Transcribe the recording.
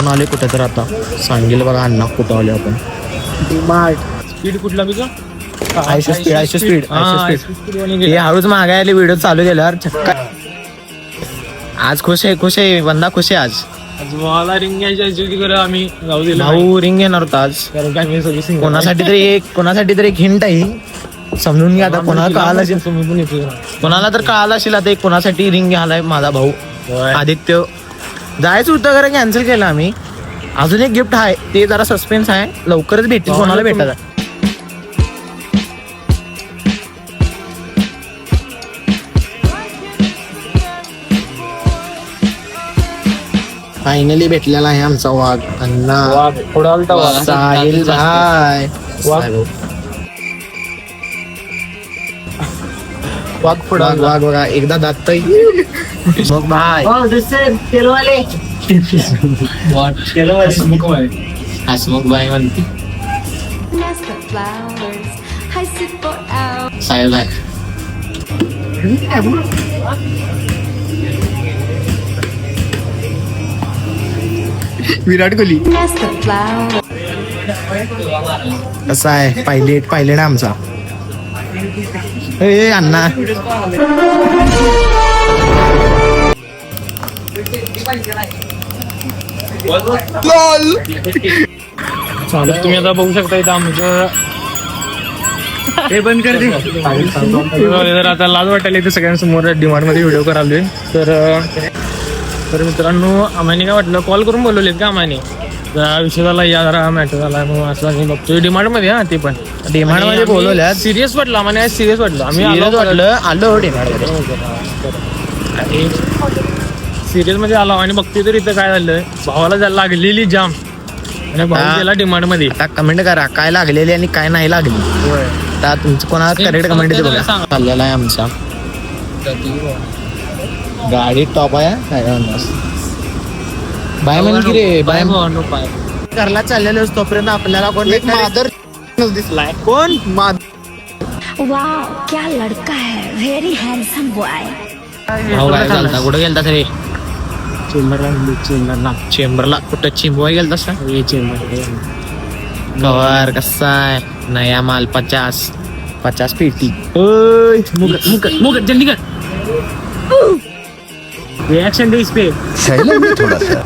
आपण आले कुठे तर आता सांगेल बघा अण्णा कुठं आले आपण. स्पीड कुठला तुझा? आयशो स्पीड हे हळूच मागायला व्हिडिओ चालू केल्यावर चक्का. आज खुश आहे बंदा खुश आहे आज. मला रिंग घ्यायची आम्ही जाऊ दिला भाऊ रिंग येणार होता आज. कारण काय मी सगळी कोणासाठी तरी एक हिंट आहे, समजून घ्या आता. कोणाला कळाला असेल, कोणाला तर कळाला असेल आता कोणासाठी रिंग घ्यायलाय माझा भाऊ आदित्य. जायचं होतं खरं कॅन्सल केलं आम्ही. अजून एक गिफ्ट आहे ते जरा सस्पेन्स आहे, लवकरच भेटेल. कोणाला भेटायला फायनली भेटलेला आहे आमचा वाघ अण्णा. साहिल भाई वाघ बघा एकदा दात मग भाई हसमुख भाई म्हणते साहिल भाई. विराट कोहली कसा आहे पाहिले ना आमचा अण्णा. तुम्ही आता बघू शकता इथं आमचं हे बंद कर दे. तर आता लाज वाटायला इथे सगळ्यांसमोर डिमांड मध्ये व्हिडिओ करालोय. तर मित्रांनो आम्हाने काय वाटलं कॉल करून बोलवलेत का आम्हाने विषय झाला या जरा मॅटर झाला मग असं बघतोय डिमांड मध्ये. हा ते पण डिमांड मध्ये बोलवल्या. सिरियस वाटलं आम्हाला, सिरियस वाटलं. आम्ही आलो डिमांड सिरियस मध्ये आलो आणि बघतोय तर इथं काय झालं, भावाला लागलेली जाम आणि भाऊ गेला डिमांड मध्ये. आता कमेंट करा काय लागलेली आणि काय नाही लागली. आता तुमचं कोणाला करेक्ट कमेंट ते बघा. चाललेला आहे आमचा गाडी टॉप आहे बाय म्हण की रे बाय घरला चाललेलो तोपर्यंत आपल्याला कोण मादर दिसलाय. कोण वाव क्या लड़का है, वेरी हैंडसम बॉय. कुठं गेलता रे? चेंबरला कुठं चिंबवाय गेलता कवर कसा आहे नया माल 50 पेटी. मुगट जल्दी कर रिएक्शन दे इस पे. थोड़ा सा